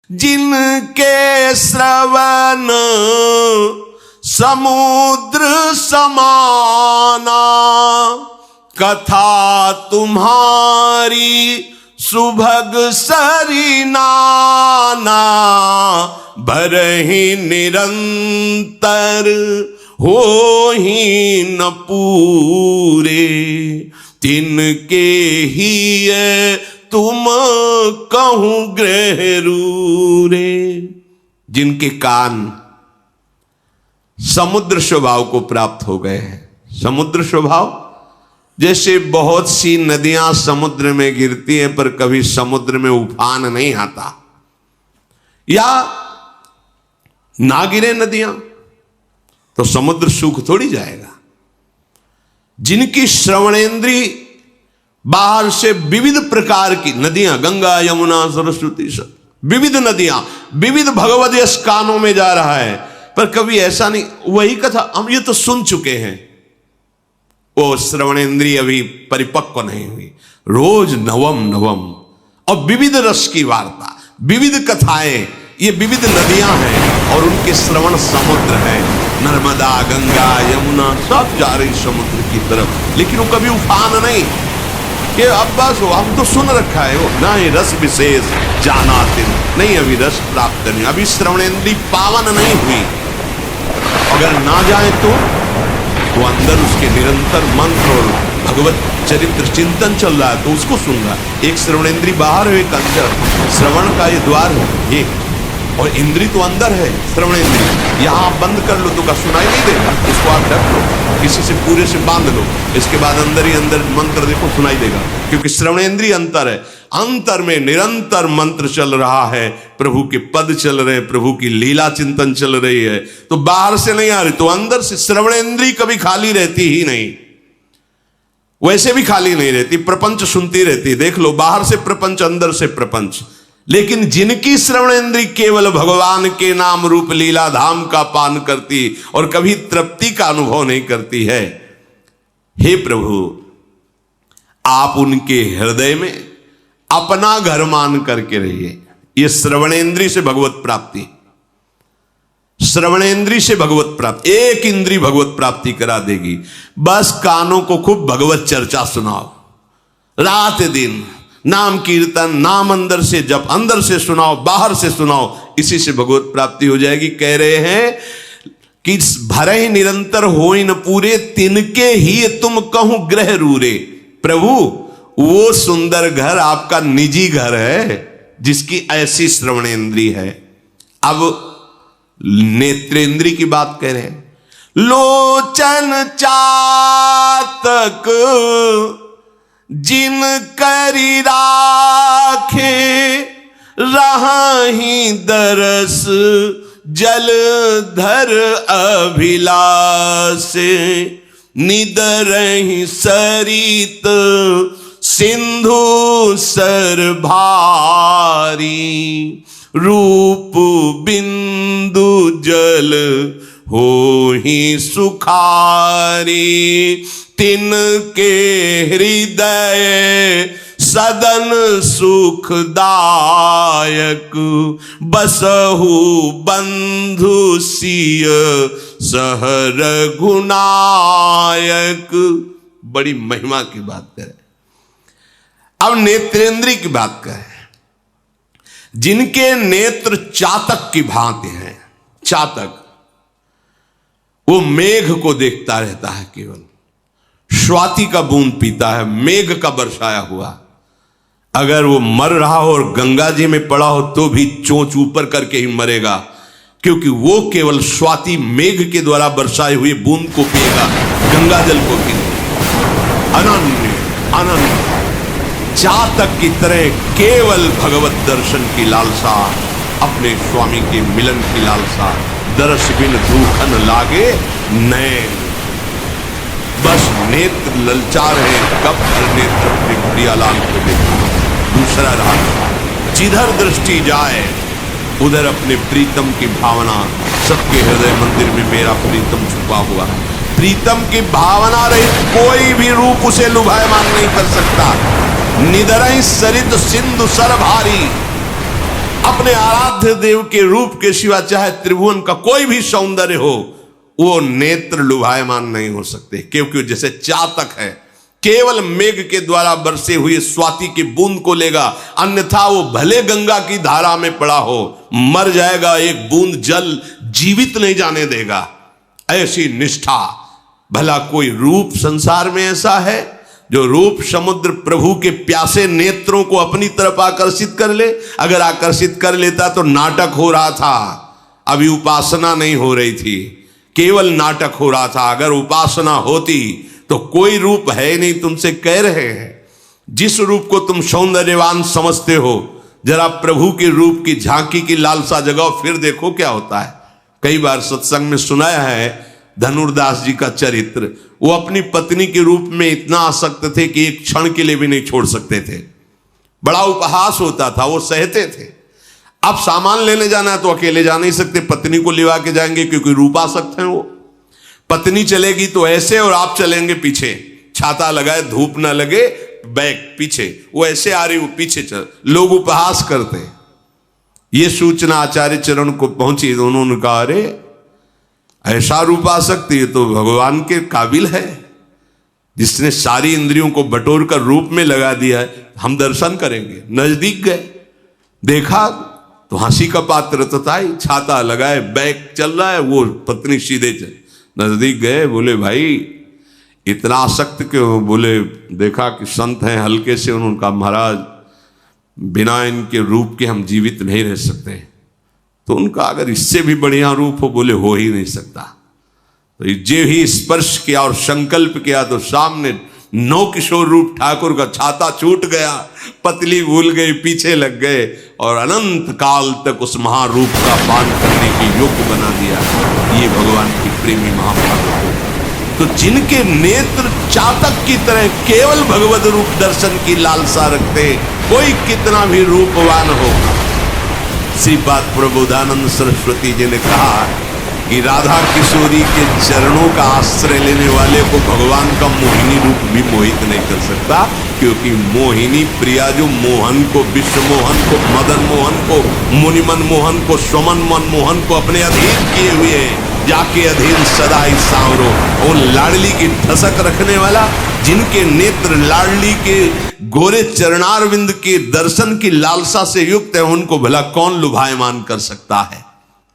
जिनके श्रवण समुद्र समाना, कथा तुम्हारी सुभग सरिनाना, भरहि निरंतर हो ही न पूरे, तिनके ही तुम कहूं ग्रह रूरे। जिनके कान समुद्र स्वभाव को प्राप्त हो गए हैं। समुद्र स्वभाव जैसे बहुत सी नदियां समुद्र में गिरती हैं पर कभी समुद्र में उफान नहीं आता, या ना गिरे नदियां तो समुद्र सूख थोड़ी जाएगा। जिनकी श्रवणेंद्री बाहर से विविध प्रकार की नदियां, गंगा यमुना सरस्वती, सब विविध नदियां, विविध भगवद यश कानों में जा रहा है, पर कभी ऐसा नहीं। वही कथा हम ये तो सुन चुके हैं, वो श्रवणेंद्रिय अभी परिपक्व नहीं हुई। रोज नवम नवम और विविध रस की वार्ता, विविध कथाएं, ये विविध नदियां हैं और उनके श्रवण समुद्र है। नर्मदा, गंगा, यमुना सब जा रही समुद्र की तरफ, लेकिन वो कभी उफान नहीं कि अब बस हो, हम तो सुन रखा है। वो ना ही रस विशेष जानाते नहीं, अभी रस प्राप्त नहीं, अभी श्रवणेंद्रिय पावन नहीं हुई। अगर ना जाए तो वो अंदर उसके निरंतर मंत्र और भगवत चरित्र चिंतन चल रहा है तो उसको सुन रहा है। एक श्रवणेंद्रिय बाहर है, एक अंदर। श्रवण का ये द्वार है ये, और इंद्री तो अंदर है श्रवणेंद्रिय। यहां आप बंद कर लो तो का सुनाई नहीं देगा, इसको आप ढक लो, किसी से पूरे से बांध लो, इसके बाद अंदर ही अंदर मंत्र देखो सुनाई देगा, क्योंकि श्रवणेंद्रिय अंतर है। अंतर में निरंतर मंत्र चल रहा है, प्रभु के पद चल रहे हैं, प्रभु की लीला चिंतन चल रही है, तो बाहर से नहीं आ रही, तो अंदर से। श्रवणेंद्रिय कभी खाली रहती ही नहीं, वैसे भी खाली नहीं रहती, प्रपंच सुनती रहती। देख लो, बाहर से प्रपंच, अंदर से प्रपंच। लेकिन जिनकी श्रवणेंद्रिय केवल भगवान के नाम रूप लीला धाम का पान करती और कभी तृप्ति का अनुभव नहीं करती है, हे प्रभु आप उनके हृदय में अपना घर मान करके रहिए। ये श्रवणेंद्रिय से भगवत प्राप्ति, श्रवणेंद्रिय से भगवत प्राप्ति, एक इंद्रिय भगवत प्राप्ति करा देगी। बस कानों को खूब भगवत चर्चा सुनाओ, रात दिन नाम कीर्तन, नाम अंदर से जप, अंदर से सुनाओ, बाहर से सुनाओ, इसी से भगवत प्राप्ति हो जाएगी। कह रहे हैं कि भरे निरंतर होई न पूरे, तिनके ही तुम कहूं ग्रह रूरे। प्रभु वो सुंदर घर आपका निजी घर है जिसकी ऐसी श्रवणेंद्रिय है। अब नेत्रेंद्रिय की बात कह रहे हैं। लोचन चातक जिन करी राखे, रही दरस जलधर अभिलाषे, निदरहि सरित सिंधु सर भारी, रूप बिंदु जल हो ही सुखारी, तिनके हृदय सदन सुखदायक, बसहु बंधु सिय सहर गुनायक। बड़ी महिमा की बात करें। अब नेत्रेंद्रिय की बात करें। जिनके नेत्र चातक की भांति हैं, चातक वो मेघ को देखता रहता है, केवल स्वाति का बूंद पीता है, मेघ का बरसाया हुआ। अगर वो मर रहा हो और गंगा जी में पड़ा हो तो भी चोंच ऊपर करके ही मरेगा, क्योंकि वो केवल स्वाति मेघ के द्वारा बरसाए हुए बूंद को पिएगा, गंगा जल को पी। अनन्य अनन्य चातक की तरह केवल भगवत दर्शन की लालसा, अपने स्वामी के मिलन की लालसा। दरस बिन दुखन लागे नैन, बस नेत्र ललचा रहे, कब हर नेत्र अपने प्रियालाल को देखा। दूसरा राग, जिधर दृष्टि जाए उधर अपने प्रीतम की भावना। सबके हृदय मंदिर में मेरा प्रीतम छुपा हुआ है। प्रीतम की भावना रहित कोई भी रूप उसे लुभायमान नहीं कर सकता। निदरहि सरित सिंधु सर भारी, अपने आराध्य देव के रूप के सिवा चाहे त्रिभुवन का कोई भी सौंदर्य हो, वो नेत्र लुभायमान नहीं हो सकते, क्योंकि जैसे चातक है केवल मेघ के द्वारा बरसे हुए स्वाति की बूंद को लेगा, अन्यथा वो भले गंगा की धारा में पड़ा हो मर जाएगा, एक बूंद जल जीवित नहीं जाने देगा। ऐसी निष्ठा। भला कोई रूप संसार में ऐसा है जो रूप समुद्र प्रभु के प्यासे नेत्रों को अपनी तरफ आकर्षित कर ले? अगर आकर्षित कर लेता तो नाटक हो रहा था, अभी उपासना नहीं हो रही थी, केवल नाटक हो रहा था। अगर उपासना होती तो कोई रूप है नहीं। तुमसे कह रहे हैं जिस रूप को तुम सौंदर्यवान समझते हो, जरा प्रभु के रूप की झांकी की लालसा जगाओ, फिर देखो क्या होता है। कई बार सत्संग में सुनाया है धनुर्दास जी का चरित्र। वो अपनी पत्नी के रूप में इतना आसक्त थे कि एक क्षण के लिए भी नहीं छोड़ सकते थे। बड़ा उपहास होता था, वो सहते थे। अब सामान लेने जाना है तो अकेले जा नहीं सकते, पत्नी को लिवा के जाएंगे, क्योंकि रूपासक्त हैं वो। पत्नी चलेगी तो ऐसे और आप चलेंगे पीछे, छाता लगाए धूप ना लगे, बैग पीछे, वो ऐसे आ रही वो पीछे चल, लोग उपहास करते। ये सूचना आचार्य चरण को पहुंची तो उन्होंने कहा अरे ऐसा रूपासक्त ये तो भगवान के काबिल है, जिसने सारी इंद्रियों को बटोर कर रूप में लगा दिया है, हम दर्शन करेंगे। नजदीक गए, देखा तो हंसी का पात्र तो था ही, छाता लगाए बैग चल रहा है, वो पत्नी सीधे चल। नजदीक गए, बोले भाई इतना आसक्त क्यों? बोले देखा कि संत हैं, हल्के से। उन्होंने कहा महाराज बिना इनके रूप के हम जीवित नहीं रह सकते। तो उनका अगर इससे भी बढ़िया रूप हो, बोले हो ही नहीं सकता। तो जे ही स्पर्श किया और संकल्प किया तो सामने नौ किशोर रूप ठाकुर का छाता छूट गया, पतली भूल गई, पीछे लग गए और अनंत काल तक उस महारूप का पान करने के योग्य बना दिया। ये भगवान की प्रेमी महाभारत। तो जिनके नेत्र चातक की तरह केवल भगवत रूप दर्शन की लालसा रखते, कोई कितना भी रूपवान हो। श्रीपाद प्रबोधानंद सरस्वती जी ने कहा कि राधा किशोरी के चरणों का आश्रय लेने वाले को भगवान का मोहिनी रूप भी मोहित नहीं कर सकता, क्योंकि मोहिनी प्रिया जो मोहन को, विश्व मोहन को, मदन मोहन को, मुनिमन मोहन को, स्वमन मनमोहन को अपने अधीन किए हुए है, जाके अधीन सदा ही सांवरो। वो लाडली की ठसक रखने वाला, जिनके नेत्र लाडली के गोरे चरणारविंद के दर्शन की लालसा से युक्त है, उनको भला कौन लुभायमान कर सकता है?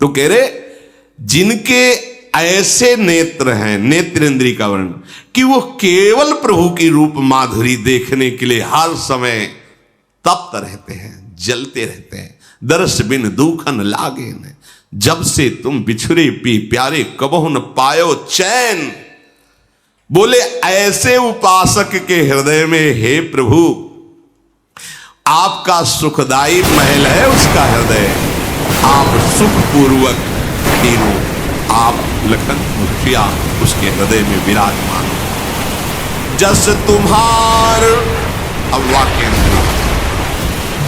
तो कह रहे जिनके ऐसे नेत्र हैं, नेत्र इंद्री का वर्णन, कि वो केवल प्रभु की रूप माधुरी देखने के लिए हर समय तप्त रहते हैं, जलते रहते हैं। दर्श बिन दुखन लागे न, जब से तुम बिछुरे पी प्यारे कबहु न पायो चैन। बोले ऐसे उपासक के हृदय में हे प्रभु आपका सुखदायी महल है, उसका हृदय, आप सुखपूर्वक तीनों, आप लखन मुखिया उसके हृदय में विराजमान। जस तुम्हार, अब वाक्य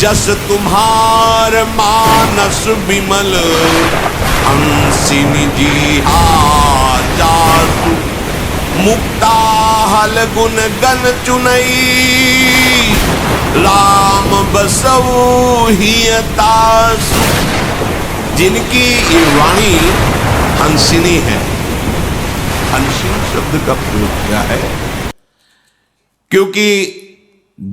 जस तुम्हार मानस विमल हंसिनी जी जासु मुक्ता हल गुण गण चुनई राम बसवु हियतासु। जिनकी ये वाणी हंसिनी है, हंसिनी शब्द का प्रयोग किया है क्योंकि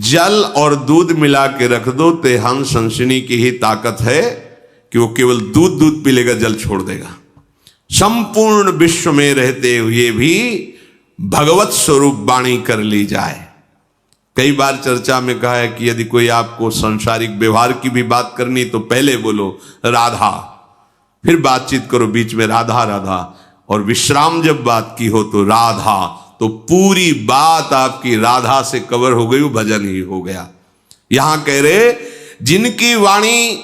जल और दूध मिला के रख दो ते हंस हंसिनी की ही ताकत है कि वो केवल दूध पी लेगा, जल छोड़ देगा। संपूर्ण विश्व में रहते हुए भी भगवत स्वरूप वाणी कर ली जाए। कई बार चर्चा में कहा है कि यदि कोई आपको सांसारिक व्यवहार की भी बात करनी तो पहले बोलो राधा, फिर बातचीत करो बीच में राधा राधा, और विश्राम जब बात की हो तो राधा, तो पूरी बात आपकी राधा से कवर हो गई, वो भजन ही हो गया। यहां कह रहे जिनकी वाणी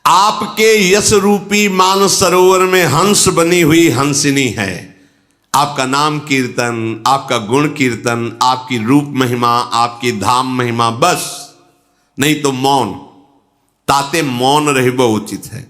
आपके यश रूपी मान सरोवर में हंस बनी हुई हंसिनी है। आपका नाम कीर्तन, आपका गुण कीर्तन, आपकी रूप महिमा, आपकी धाम महिमा, बस नहीं तो मौन, ताते मौन रहबो उचित है।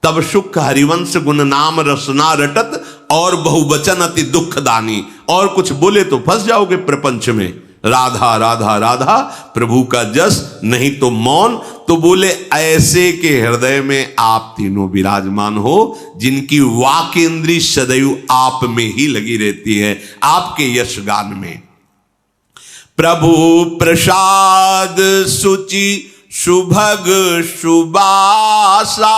तब सुख हरिवंश गुण नाम रसना रटत और बहुवचन अति दुख दानी। और कुछ बोले तो फंस जाओगे प्रपंच में। राधा राधा राधा, प्रभु का जस, नहीं तो मौन। तो बोले ऐसे के हृदय में आप तीनों विराजमान हो, जिनकी वाक इंद्री सदैव आप में ही लगी रहती है, आपके यश गान में। प्रभु प्रसाद सुचि सुभग सुबासा,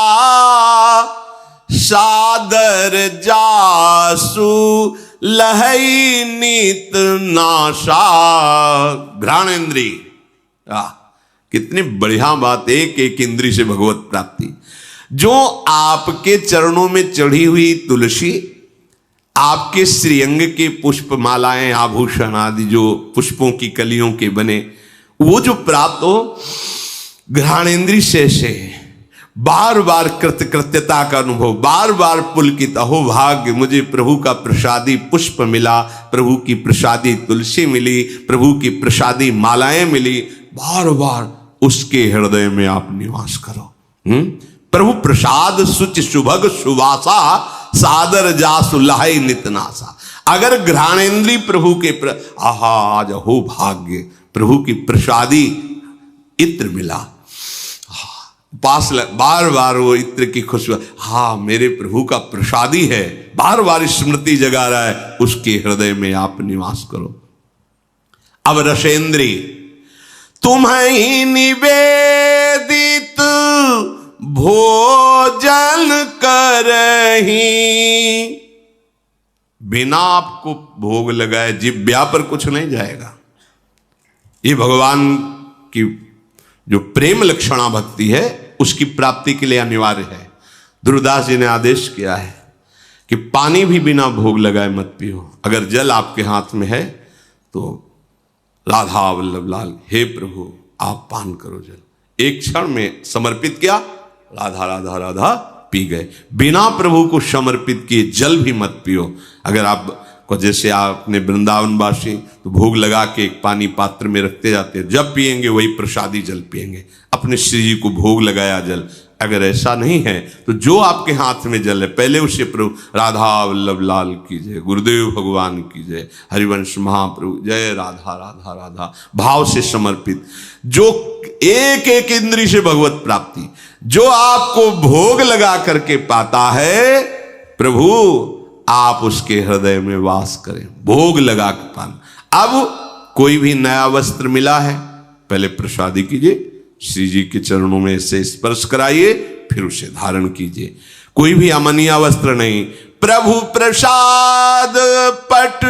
सादर जासु लहई नीत नाशा। घ्राणेन्द्री, कितनी बढ़िया बात, एक एक इंद्री से भगवत प्राप्ति। जो आपके चरणों में चढ़ी हुई तुलसी, आपके श्रीअंग के पुष्प मालाएं आभूषण आदि जो पुष्पों की कलियों के बने, वो जो प्राप्त हो घ्राणेन्द्री से बार बार कृतकृत्यता का अनुभव, बार बार पुलकित, अहो भाग्य मुझे प्रभु का प्रसादी पुष्प मिला, प्रभु की प्रसादी तुलसी मिली, प्रभु की प्रसादी मालाएं मिली, बार बार उसके हृदय में आप निवास करो। प्रभु प्रसाद सुच सुभग सुवासा, सादर जासु लहई नितनासा। अगर घ्राणेन्द्री प्रभु के आहा आज हो भाग्य, प्रभु की प्रसादी इत्र मिला, पास बार बार वो इत्र की खुशबू, हाँ मेरे प्रभु का प्रसादी है, बार बार स्मृति जगा रहा है, उसके हृदय में आप निवास करो। अब रसेंद्री, तुम्हें निवेदित भोजन करही, बिना आपको भोग लगाए जिब्या पर कुछ नहीं जाएगा। ये भगवान की जो प्रेम लक्षणा भक्ति है, उसकी प्राप्ति के लिए अनिवार्य है। ध्रुवदास जी ने आदेश किया है कि पानी भी बिना भोग लगाए मत पियो। अगर जल आपके हाथ में है तो राधा वल्लभ लाल, हे प्रभु आप पान करो जल। एक क्षण में समर्पित किया, राधा राधा राधा पी गए। बिना प्रभु को समर्पित किए जल भी मत पियो। अगर आप को जैसे आपने वृंदावनवासी तो भोग लगा के एक पानी पात्र में रखते जाते हैं, जब पिएंगे वही प्रसादी जल पिएंगे, अपने श्री जी को भोग लगाया जल। अगर ऐसा नहीं है तो जो आपके हाथ में जल है पहले उसे प्रभु राधा वल्लभ लाल की जय, गुरुदेव भगवान की जय, हरिवंश महाप्रभु जय, राधा राधा राधा भाव से समर्पित। जो एक एक इंद्री से भगवत प्राप्ति, जो आपको भोग लगा करके पाता है, प्रभु आप उसके हृदय में वास करें, भोग लगा के पाना। अब कोई भी नया वस्त्र मिला है, पहले प्रसादी कीजिए, श्री जी के चरणों में से स्पर्श कराइए, फिर उसे धारण कीजिए। कोई भी अमनिया वस्त्र नहीं। प्रभु प्रसाद पट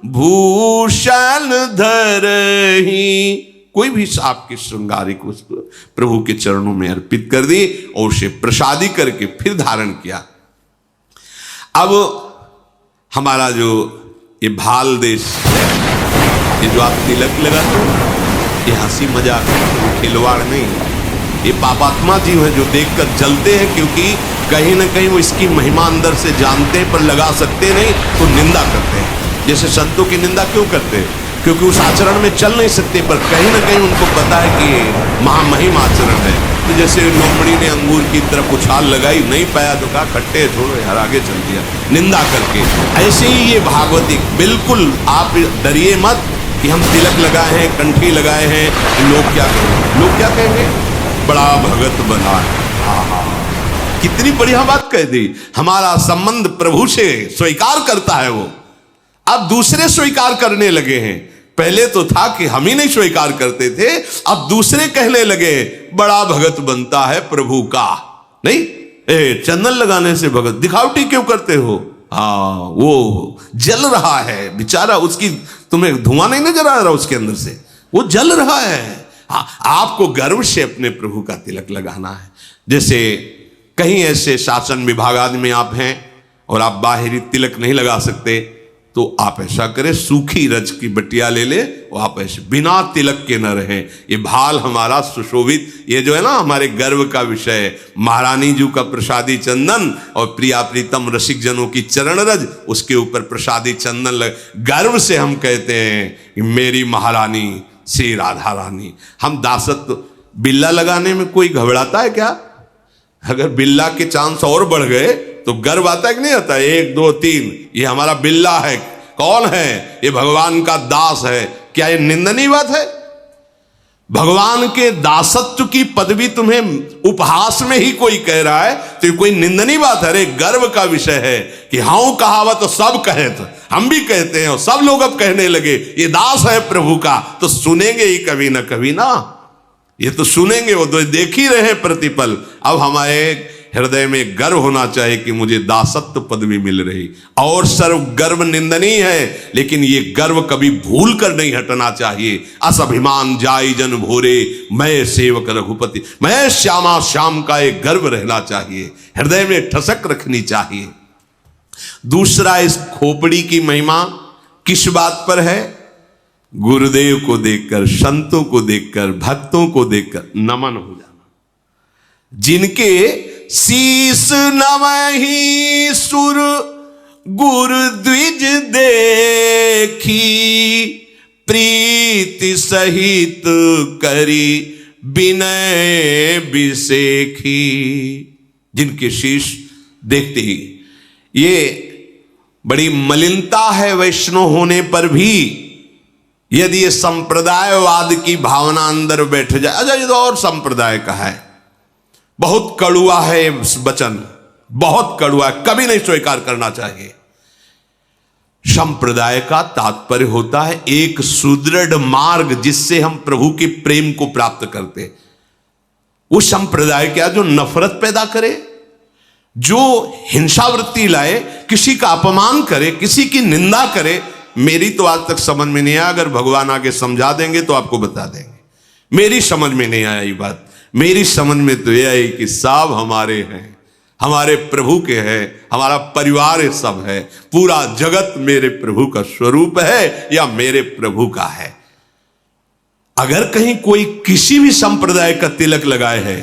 भूषण धरही, कोई भी आपकी श्रृंगारिक वस्तु प्रभु के चरणों में अर्पित कर दी और उसे प्रसादी करके फिर धारण किया। अब हमारा जो ये भाल देश है, ये जो आप तिलक लगाते हो, ये हंसी मजाक खिलवाड़ नहीं, ये पापात्मा जीव है जो देखकर जलते हैं, क्योंकि कहीं ना कहीं वो इसकी महिमा अंदर से जानते हैं पर लगा सकते नहीं तो निंदा करते हैं। जैसे संतों की निंदा क्यों करते हैं? क्योंकि उस आचरण में चल नहीं सकते, पर कहीं ना कहीं उनको पता है कि ये महामहिम आचरण है। तो जैसे लोमड़ी ने अंगूर की तरफ उछाल लगाई, नहीं पाया तो कहा खट्टे छोड़ो यार, आगे चल दिया निंदा करके। ऐसे ही ये भागवती, बिल्कुल आप डरिए मत कि हम तिलक लगाए हैं, कंठी लगाए हैं, लोग क्या कहेंगे, लोग क्या कहेंगे, बड़ा भगत बना है। कितनी बढ़िया बात कह दी। हमारा संबंध प्रभु से स्वीकार करता है वो, अब दूसरे स्वीकार करने लगे हैं। पहले तो था कि हम ही नहीं स्वीकार करते थे, अब दूसरे कहने लगे बड़ा भगत बनता है प्रभु का। नहीं, चंदन लगाने से भगत, दिखावटी क्यों करते हो? हाँ, वो जल रहा है बेचारा, उसकी तुम्हें धुआं नहीं नजर आ रहा उसके अंदर से, वो जल रहा है। हाँ, आपको गर्व से अपने प्रभु का तिलक लगाना है। जैसे कहीं ऐसे शासन विभाग आदि में आप हैं और आप बाहरी तिलक नहीं लगा सकते, तो आप ऐसा करें, सूखी रज की बटिया ले ले, वो आप ऐसे बिना तिलक के न रहें। ये भाल हमारा सुशोभित, ये जो है ना हमारे गर्व का विषय है। महारानी जी का प्रसादी चंदन और प्रिया प्रीतम रसिक जनों की चरण रज, उसके ऊपर प्रसादी चंदन लग, गर्व से हम कहते हैं कि मेरी महारानी श्री राधा रानी। हम दासत्व, बिल्ला लगाने में कोई घबराता है क्या? अगर बिल्ला के चांस और बढ़ गए तो गर्व आता है कि नहीं आता? 1 2 3, ये हमारा बिल्ला है। कौन है? ये भगवान का दास है। क्या ये निंदनीय बात है? भगवान के दासत्व की पदवी तुम्हें उपहास में ही कोई कह रहा है तो ये कोई निंदनीय बात है? अरे गर्व का विषय है कि हाँ कहावत तो सब कहे, तो हम भी कहते हैं और सब लोग अब कहने लगे ये दास है प्रभु का, तो सुनेंगे ही कभी ना कभी ना, ये तो सुनेंगे, वो तो देख ही रहे प्रतिपल। अब हमारे हृदय में गर्व होना चाहिए कि मुझे दासत्व पदवी मिल रही, और सर्व गर्व निंदनीय है, लेकिन ये गर्व कभी भूल कर नहीं हटना चाहिए। अस अभिमान जाई जन भोरे, मैं सेवक रघुपति, मैं श्यामा श्याम का एक गर्व रहना चाहिए, हृदय में ठसक रखनी चाहिए। दूसरा, इस खोपड़ी की महिमा किस बात पर है? गुरुदेव को देखकर, संतों को देखकर, भक्तों को देखकर नमन हो जाना। जिनके शीस नवहि सुर गुरु द्विज देखी, प्रीति सहित करी विनय बिसेखी। जिनके शीश देखते ही, ये बड़ी मलिनता है वैष्णव होने पर भी, यदि ये संप्रदायवाद की भावना अंदर बैठ जाए। अच्छा, ये तो और संप्रदाय का है, बहुत कड़ुआ है वचन, बहुत कड़ुआ है, कभी नहीं स्वीकार करना चाहिए। संप्रदाय का तात्पर्य होता है एक सुदृढ़ मार्ग जिससे हम प्रभु के प्रेम को प्राप्त करते। वो संप्रदाय क्या जो नफरत पैदा करे, जो हिंसावृत्ति लाए, किसी का अपमान करे, किसी की निंदा करे। मेरी तो आज तक समझ में नहीं आया, अगर भगवान आगे समझा देंगे तो आपको बता देंगे। मेरी समझ में नहीं आया ये बात। मेरी समझ में तो यह है कि सब हमारे हैं, हमारे प्रभु के हैं, हमारा परिवार सब है, पूरा जगत मेरे प्रभु का स्वरूप है या मेरे प्रभु का है। अगर कहीं कोई किसी भी संप्रदाय का तिलक लगाए है,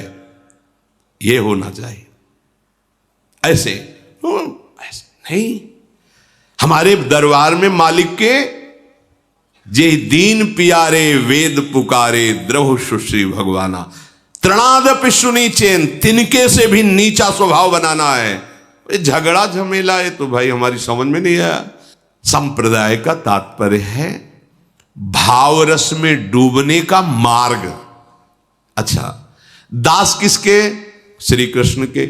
यह होना चाहिए। ऐसे नहीं, हमारे दरबार में मालिक के जे दीन पियारे वेद पुकारे, द्रव सुश्री भगवाना, तृणादपि सुनी चैन, तिनके से भी नीचा स्वभाव बनाना है। झगड़ा झमेला है तो भाई हमारी समझ में नहीं आया। संप्रदाय का तात्पर्य है भाव रस में डूबने का मार्ग। अच्छा, दास किसके? श्री कृष्ण के।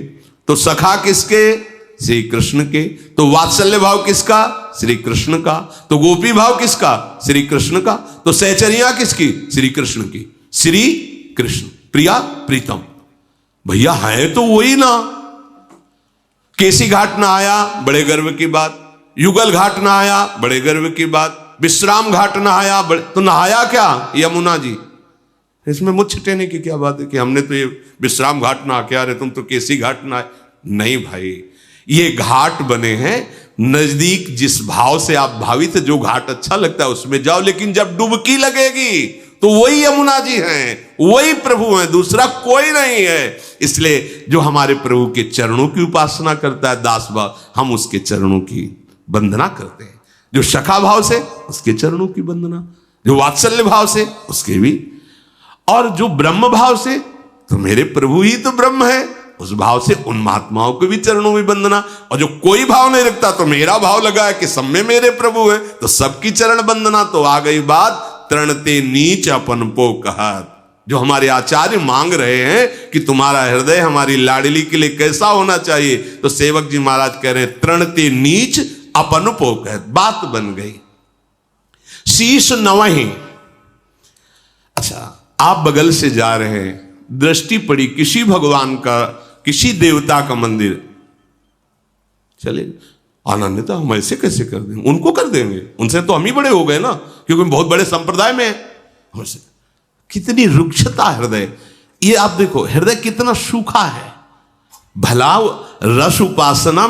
तो सखा किसके? श्री कृष्ण के। तो वात्सल्य भाव किसका? श्री कृष्ण का। तो गोपी भाव किसका? श्री कृष्ण का। तो सहचर्या किसकी? श्री कृष्ण की। श्री कृष्ण प्रिया प्रीतम, भैया है तो वही ना। केसी घाट ना आया, बड़े गर्व की बात। युगल घाट ना आया, बड़े गर्व की बात। विश्राम घाट ना आया, तो नहाया क्या? यमुना जी। इसमें मुझ छिटेने की क्या बात है कि हमने तो ये विश्राम घाट ना आके आ रहे, तुम तो केसी घाट ना आए। नहीं भाई, ये घाट बने हैं नजदीक, जिस भाव से आप भावित, जो घाट अच्छा लगता है उसमें जाओ, लेकिन जब डुबकी लगेगी तो वही यमुना जी हैं, वही प्रभु हैं, दूसरा कोई नहीं है। इसलिए जो हमारे प्रभु के चरणों की उपासना करता है दास भाव, हम उसके चरणों की वंदना करते हैं। जो सखा भाव से, उसके चरणों की वंदना। जो वात्सल्य भाव से, उसके भी। और जो ब्रह्म भाव से, तो मेरे प्रभु ही तो ब्रह्म है, उस भाव से उन महात्माओं को भी चरणों में वंदना। और जो कोई भाव नहीं रखता, तो मेरा भाव लगा है कि सब में मेरे प्रभु है, तो सबकी चरण वंदना। तो आ गई बात तृणते नीच अपन पो कहत। जो हमारे आचार्य मांग रहे हैं कि तुम्हारा हृदय हमारी लाडली के लिए कैसा होना चाहिए, तो सेवक जी महाराज कह रहे हैं तृणते नीच अपन पो कहत। बात बन गई। शीश नवहि। अच्छा, आप बगल से जा रहे हैं, दृष्टि पड़ी किसी भगवान का, किसी देवता का मंदिर, चले आनंदिता हम ऐसे कैसे कर देंगे? उनको कर देंगे, उनसे तो हम ही बड़े हो गए ना, क्योंकि बहुत बड़े संप्रदाय में है। कितनी रुक्षता हृदय। ये आप देखो हृदय कितना सूखा है। भला रस उपासना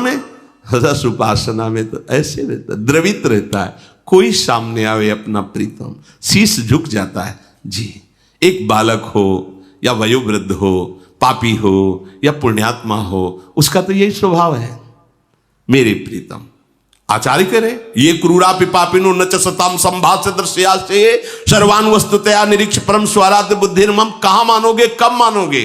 में तो ऐसे रहता, द्रवित रहता है। कोई सामने आवे अपना प्रीतम, शीश झुक जाता है जी। एक बालक हो या वयोवृद्ध हो, पापी हो या पुण्यात्मा हो, उसका तो यही स्वभाव है, मेरे प्रीतम। आचार्य करे ये क्रूरा पिपापिनो न च सताम संभाष्य दृश्याश्चये सर्वान वस्तुतया निरीक्ष परम स्वराध्य बुद्धिर्मम। कहां मानोगे, कब मानोगे?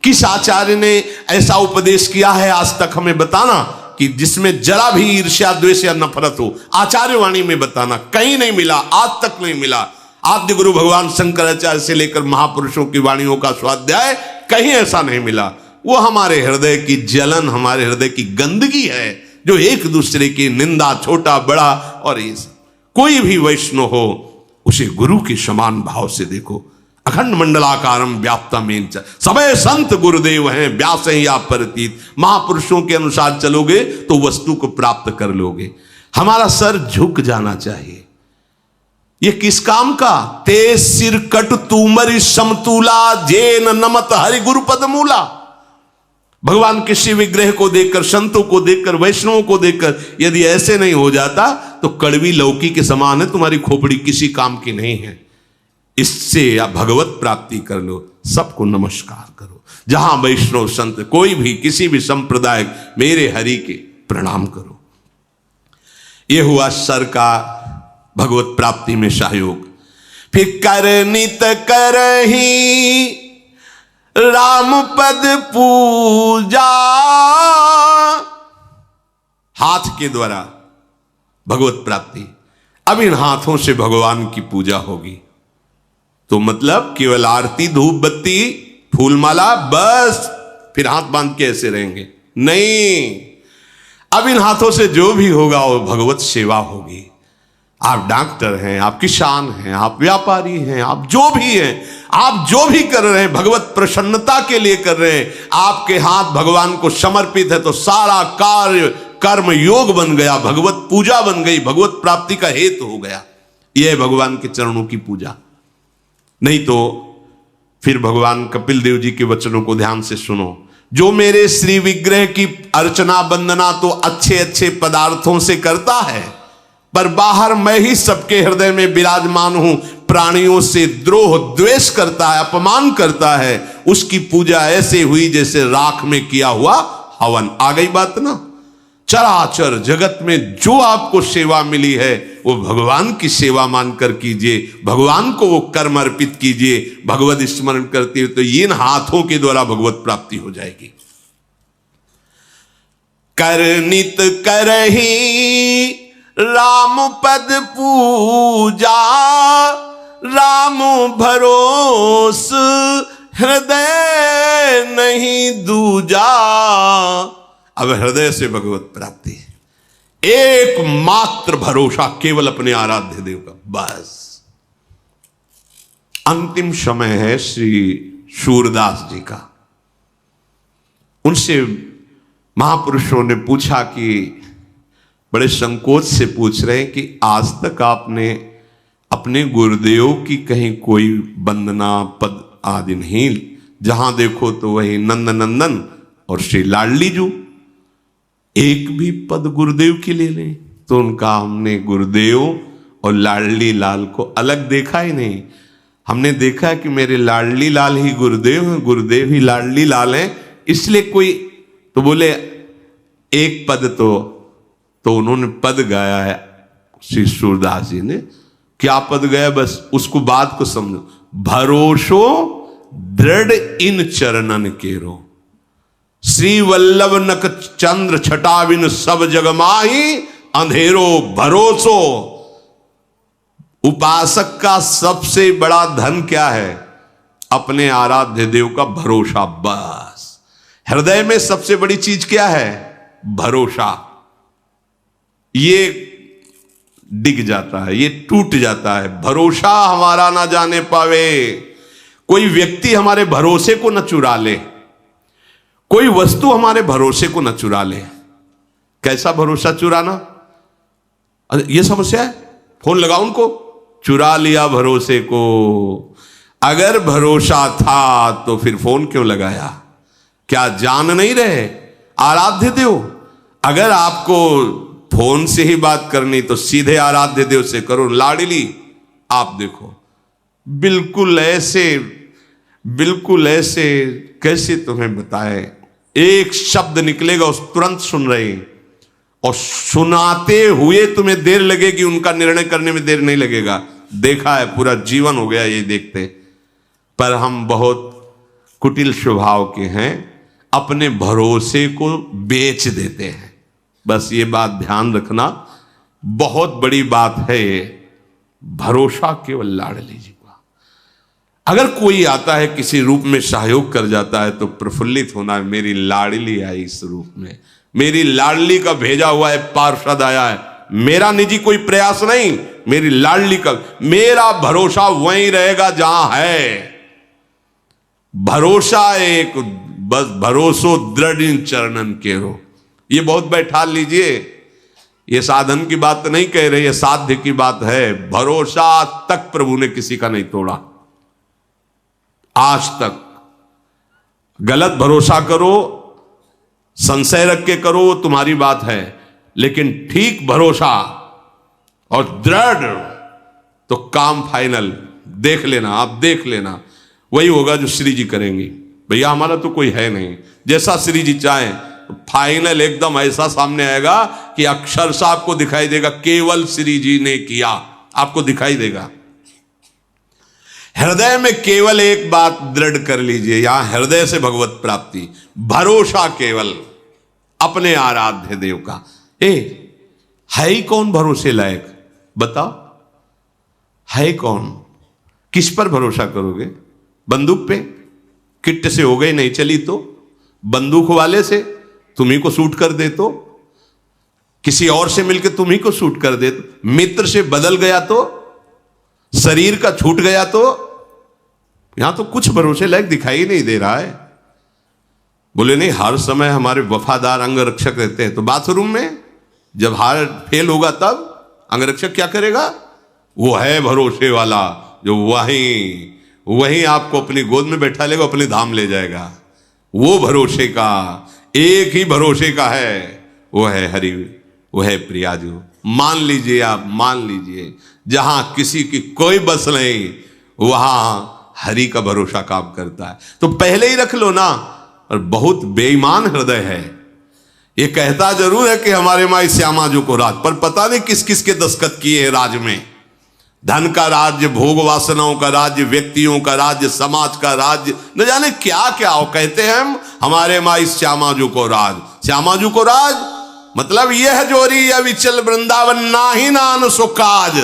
किस आचार्य ने ऐसा उपदेश किया है आज तक हमें बताना, कि जिसमें जरा भी ईर्ष्या द्वेष या नफरत हो? आचार्य वाणी में बताना, कहीं नहीं मिला, आज तक नहीं मिला। आद्य गुरु भगवान शंकराचार्य से लेकर महापुरुषों की वाणियों का स्वाध्याय कहीं ऐसा नहीं मिला। वो हमारे हृदय की जलन, हमारे हृदय की गंदगी है, जो एक दूसरे की निंदा, छोटा बड़ा, और इस कोई भी वैष्णव हो उसे गुरु के समान भाव से देखो। अखंड मंडलाकारम व्याप्तमेन च सबे संत गुरुदेव हैं व्यास हैं या परतीत। महापुरुषों के अनुसार चलोगे तो वस्तु को प्राप्त कर लोगे। हमारा सर झुक जाना चाहिए। ये किस काम का? ते सिर कट तुमरी समतूला जेन नमत हरि गुरु पदमूला। भगवान किसी विग्रह को देखकर, संतों को देखकर, वैष्णवों को देखकर यदि ऐसे नहीं हो जाता तो कड़वी लौकी के समान है, तुम्हारी खोपड़ी किसी काम की नहीं है। इससे या भगवत प्राप्ति कर लो। सबको नमस्कार करो, जहां वैष्णव संत कोई भी किसी भी संप्रदाय, मेरे हरि के प्रणाम करो। यह हुआ सर का भगवत प्राप्ति में सहयोग। फिर कर नित करही राम पद पूजा। हाथ के द्वारा भगवत प्राप्ति। अब इन हाथों से भगवान की पूजा होगी। तो मतलब केवल आरती, धूप बत्ती, फूलमाला, बस फिर हाथ बांध के ऐसे रहेंगे? नहीं। अब इन हाथों से जो भी होगा वो भगवत सेवा होगी। आप डॉक्टर हैं, आप किसान हैं, आप व्यापारी हैं, आप जो भी हैं, आप जो भी कर रहे हैं भगवत प्रसन्नता के लिए कर रहे हैं। आपके हाथ भगवान को समर्पित है तो सारा कार्य कर्म योग बन गया, भगवत पूजा बन गई, भगवत प्राप्ति का हेतु हो गया। यह है भगवान के चरणों की पूजा। नहीं तो फिर भगवान कपिल देव जी के वचनों को ध्यान से सुनो। जो मेरे श्री विग्रह की अर्चना वंदना तो अच्छे अच्छे पदार्थों से करता है, पर बाहर मैं ही सबके हृदय में विराजमान हूं, प्राणियों से द्रोह द्वेष करता है, अपमान करता है, उसकी पूजा ऐसे हुई जैसे राख में किया हुआ हवन। आ गई बात ना? चराचर जगत में जो आपको सेवा मिली है वो भगवान की सेवा मानकर कीजिए, भगवान को वो कर्म अर्पित कीजिए, भगवत स्मरण करते हुए, तो इन हाथों के द्वारा भगवत प्राप्ति हो जाएगी। कर नित करही राम पद पूजा, राम भरोस हृदय नहीं दूजा। अब हृदय से भगवत प्राप्ति, एकमात्र भरोसा केवल अपने आराध्य देव का, बस। अंतिम समय है श्री सूरदास जी का। उनसे महापुरुषों ने पूछा कि बड़े संकोच से पूछ रहे हैं कि आज तक आपने अपने गुरुदेव की कहीं कोई वंदना पद आदि नहीं, जहां देखो तो वही नंद नंदन और श्री लाडली जू, एक भी पद गुरुदेव की ले लें। तो उनका हमने गुरुदेव और लाडली लाल को अलग देखा ही नहीं। हमने देखा कि मेरे लाडली लाल ही गुरुदेव हैं, गुरुदेव ही लाडली लाल हैं, इसलिए कोई तो बोले एक पद तो उन्होंने पद गाया है श्री सूरदास जी ने। क्या पद गया? बस उसको बात को समझो। भरोसो दृढ़ इन चरणन केरो, श्री वल्लभ नक चंद्र छटाविन सब जग माही, अंधेरो भरोसो। उपासक का सबसे बड़ा धन क्या है? अपने आराध्य देव का भरोसा, बस। हृदय में सबसे बड़ी चीज क्या है? भरोसा। ये डिग जाता है, ये टूट जाता है, भरोसा हमारा ना जाने पावे। कोई व्यक्ति हमारे भरोसे को न चुरा ले, कोई वस्तु हमारे भरोसे को न चुरा ले। कैसा भरोसा चुराना? ये समस्या है। फोन लगाओ उनको, चुरा लिया भरोसे को। अगर भरोसा था तो फिर फोन क्यों लगाया? क्या जान नहीं रहे आराध्य देव? अगर आपको फोन से ही बात करनी तो सीधे आराध्य देव से करो। लाडली आप देखो, बिल्कुल ऐसे कैसे तुम्हें बताए, एक शब्द निकलेगा उस तुरंत सुन रहे हैं, और सुनाते हुए तुम्हें देर लगेगी, उनका निर्णय करने में देर नहीं लगेगा। देखा है, पूरा जीवन हो गया ये देखते। पर हम बहुत कुटिल स्वभाव के हैं, अपने भरोसे को बेच देते हैं। बस ये बात ध्यान रखना, बहुत बड़ी बात है ये। भरोसा केवल लाडली जी का। अगर कोई आता है किसी रूप में सहयोग कर जाता है तो प्रफुल्लित होना है, मेरी लाडली आई इस रूप में, मेरी लाडली का भेजा हुआ है पार्षद आया है, मेरा निजी कोई प्रयास नहीं, मेरी लाडली का, मेरा भरोसा वहीं रहेगा जहां है। भरोसा एक बस भरोसो दृढ़ इन चरणन केरो, ये बहुत बैठा लीजिए, ये साधन की बात नहीं कह रहे, ये साध्य की बात है। भरोसा आज तक प्रभु ने किसी का नहीं तोड़ा, आज तक। गलत भरोसा करो, संशय रख के करो, तुम्हारी बात है, लेकिन ठीक भरोसा और दृढ़ तो काम फाइनल। देख लेना, आप देख लेना, वही होगा जो श्री जी करेंगी। भैया हमारा तो कोई है नहीं, जैसा श्री जी चाहें फाइनल एकदम ऐसा सामने आएगा कि अक्षरशः आपको दिखाई देगा केवल श्री जी ने किया, आपको दिखाई देगा। हृदय में केवल एक बात दृढ़ कर लीजिए, यहां हृदय से भगवत प्राप्ति, भरोसा केवल अपने आराध्य देव का। है ही कौन भरोसे लायक, बताओ है कौन? किस पर भरोसा करोगे? बंदूक पे? किट से हो गई नहीं चली तो? बंदूक वाले से तुम्ही को शूट कर दे तो? किसी और से मिलकर तुम्ही को शूट कर दे तो? मित्र से बदल गया तो? शरीर का छूट गया तो? यहां तो कुछ भरोसे लायक दिखाई नहीं दे रहा है। बोले नहीं, हर समय हमारे वफादार अंगरक्षक रहते हैं, तो बाथरूम में जब हार्ट फेल होगा तब अंगरक्षक क्या करेगा? वो है भरोसे वाला जो वहीं आपको अपनी गोद में बैठा लेगा, अपने धाम ले जाएगा। वो भरोसे का, एक ही भरोसे का है, वो है हरि, वो है प्रियाजू। मान लीजिए, आप मान लीजिए, जहां किसी की कोई बस नहीं वहां हरि का भरोसा काम करता है। तो पहले ही रख लो ना। और बहुत बेईमान हृदय है, ये कहता जरूर है कि हमारे माई श्यामा जी को राज, पर पता नहीं किस किस के दस्तखत किए हैं राज में। धन का राज्य, भोग वासनाओं का राज्य, व्यक्तियों का राज्य, समाज का राज्य, न जाने क्या क्या हो। कहते हैं हम हमारे माई श्यामा जी को राज, श्यामा जी को राज मतलब यह जोरी अविचल वृंदावन नाही नान सो काज,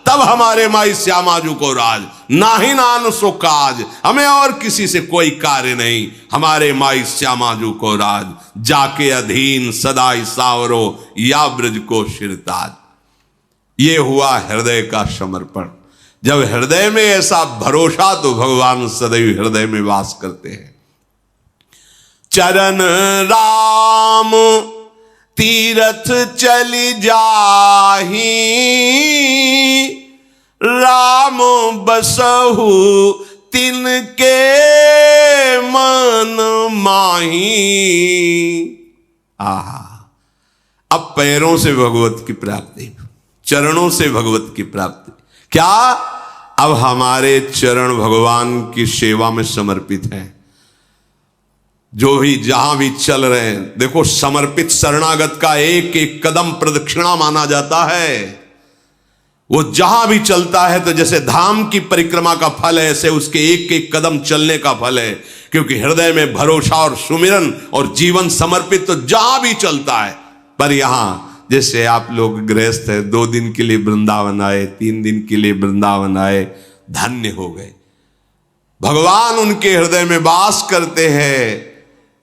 तब हमारे माई श्यामा जी को राज, नाही नान सो काज, हमें और किसी से कोई कार्य नहीं, हमारे माई श्यामा जी को राज, जाके अधीन सदाई सावरो या ब्रज को शिरताज। ये हुआ हृदय का समर्पण। जब हृदय में ऐसा भरोसा, तो भगवान सदैव हृदय में वास करते हैं। चरण राम तीरथ चली जाही, राम बसहु तिनके मन माही। आहा, अब पैरों से भगवत की प्राप्ति, चरणों से भगवत की प्राप्ति। क्या? अब हमारे चरण भगवान की सेवा में समर्पित हैं। जो भी जहां भी चल रहे हैं, देखो समर्पित शरणागत का एक एक कदम प्रदक्षिणा माना जाता है। वो जहां भी चलता है तो जैसे धाम की परिक्रमा का फल है, ऐसे उसके एक एक कदम चलने का फल है, क्योंकि हृदय में भरोसा और सुमिरन और जीवन समर्पित तो जहां भी चलता है। पर यहां जैसे आप लोग गृहस्थ है, 2 दिन के लिए वृंदावन आए, 3 दिन के लिए वृंदावन आए, धन्य हो गए। भगवान उनके हृदय में वास करते हैं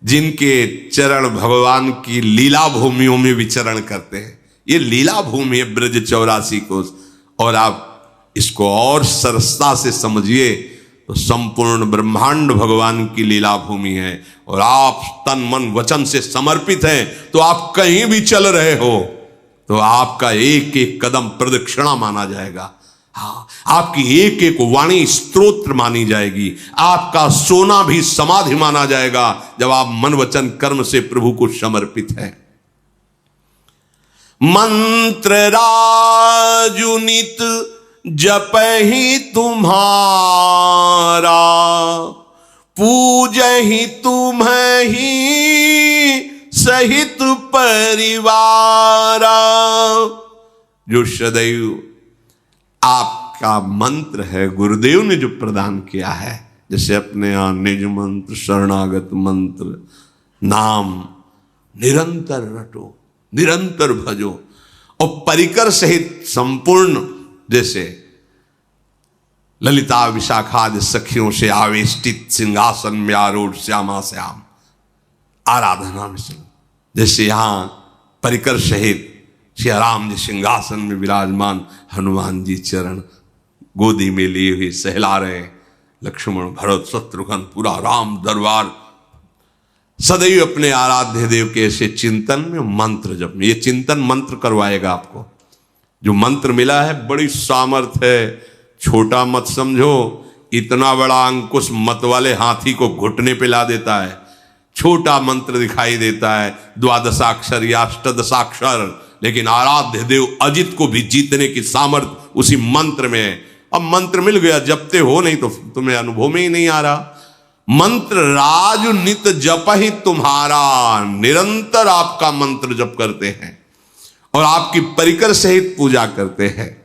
जिनके चरण भगवान की लीला भूमियों में विचरण करते हैं। ये लीला भूमि है ब्रज 84 कोस। और आप इसको और सरसता से समझिए तो संपूर्ण ब्रह्मांड भगवान की लीला भूमि है। और आप तन मन वचन से समर्पित हैं तो आप कहीं भी चल रहे हो तो आपका एक एक कदम प्रदक्षिणा माना जाएगा। हाँ, आपकी एक एक वाणी स्तोत्र मानी जाएगी। आपका सोना भी समाधि माना जाएगा जब आप मन वचन कर्म से प्रभु को समर्पित हैं। मंत्र राजुनित जपहि तुम्हारा, पूजहि तुम्हि सहित परिवारा। जो सदैव आपका मंत्र है, गुरुदेव ने जो प्रदान किया है, जैसे अपने यहां निज मंत्र, शरणागत मंत्र, नाम निरंतर रटो, निरंतर भजो। और परिकर सहित संपूर्ण, जैसे ललिता विशाखादि सखियों से आवेष्टित सिंहासन में आरूढ़ श्यामा श्याम आराधना में सुन। जैसे यहाँ परिकर सहित श्री राम जी सिंहासन में विराजमान, हनुमान जी चरण गोदी में लिए हुए सहला रहे, लक्ष्मण भरत शत्रुघ्न पूरा राम दरबार सदैव अपने आराध्य देव के ऐसे चिंतन में मंत्र जप में। ये चिंतन मंत्र करवाएगा आपको। जो मंत्र मिला है बड़ी सामर्थ्य है, छोटा मत समझो। इतना बड़ा अंकुश मत वाले हाथी को घुटने पे ला देता है। छोटा मंत्र दिखाई देता है, द्वादशाक्षर या अष्टदशाक्षर, लेकिन आराध्य देव अजित को भी जीतने की सामर्थ्य उसी मंत्र में है। अब मंत्र मिल गया, जपते हो, नहीं तो तुम्हें अनुभव में ही नहीं आ रहा। मंत्र राज नित जप ही तुम्हारा, निरंतर आपका मंत्र जप करते हैं और आपकी परिकर सहित पूजा करते हैं।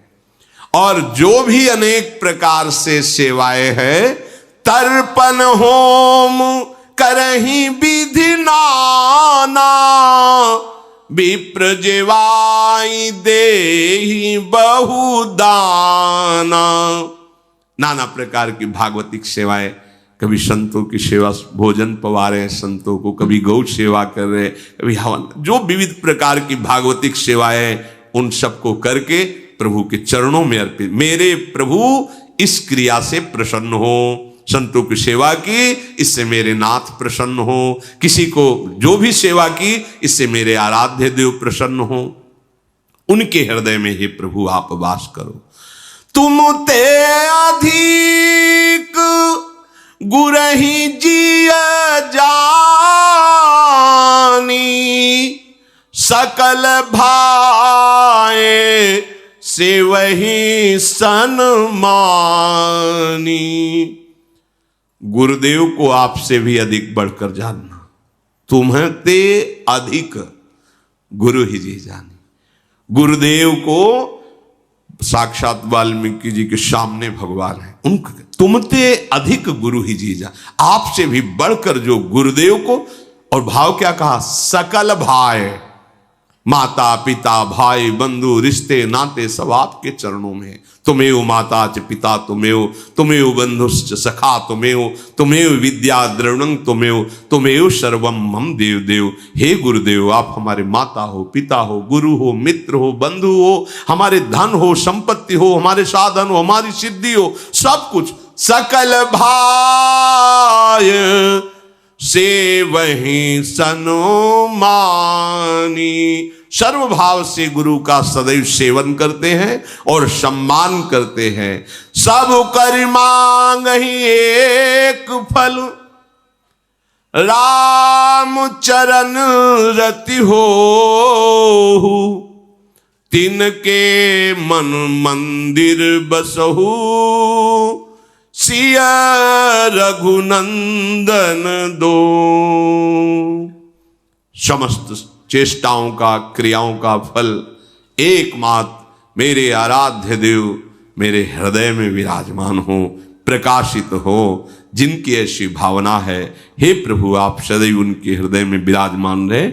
और जो भी अनेक प्रकार से सेवाएं हैं, तर्पण होम करही विधि नाना, विप्र जेवाई देहि बहुदाना। नाना प्रकार की भागवतिक सेवाएं, कभी संतों की सेवा, भोजन पवा रहे हैं संतों को, कभी गौ सेवा कर रहे हैं, कभी हवन, जो विविध प्रकार की भागवतिक सेवाएं, उन सबको करके प्रभु के चरणों में अर्पित। मेरे प्रभु इस क्रिया से प्रसन्न हो, संतों की सेवा की, इससे मेरे नाथ प्रसन्न हो। किसी को जो भी सेवा की, इससे मेरे आराध्य देव प्रसन्न हो। उनके हृदय में हे प्रभु आप वास करो। तुम ते अधिक गुरहि जिय जानी, सकल भाए से वही सन्मानी। गुरुदेव को आपसे भी अधिक बढ़कर जानना। तुम्हें ते अधिक गुरु ही जी जानी। गुरुदेव को साक्षात वाल्मीकि जी के सामने भगवान है, उनको तुमते अधिक गुरु ही जी जा, आपसे भी बढ़कर जो गुरुदेव को। और भाव क्या कहा, सकल भाई, माता पिता भाई बंधु रिश्ते नाते सब आपके चरणों में। तुमेव माता च पिता तुमेव, तुमेव बंधुश्च सखा तुमेव, तुमेव विद्या द्रविणं तुमेव, तुमेव सर्वम मम देव देव। हे गुरुदेव, आप हमारे माता हो, पिता हो, गुरु हो, मित्र हो, बंधु हो, हमारे धन हो, संपत्ति हो, हमारे साधन हो, हमारी सिद्धि हो, सब कुछ। सकल भाय से वही सनुमानी। सर्वभाव से गुरु का सदैव सेवन करते हैं और सम्मान करते हैं। सब कर मांग ही एक फल, राम चरण रति हो। तिनके मन मंदिर बसहु, सिया रघुनंदन दो। समस्त चेष्टाओं का, क्रियाओं का फल एकमात्र मेरे आराध्य देव मेरे हृदय में विराजमान हो, प्रकाशित हो। जिनकी ऐसी भावना है, हे प्रभु आप सदैव उनके हृदय में विराजमान रहे।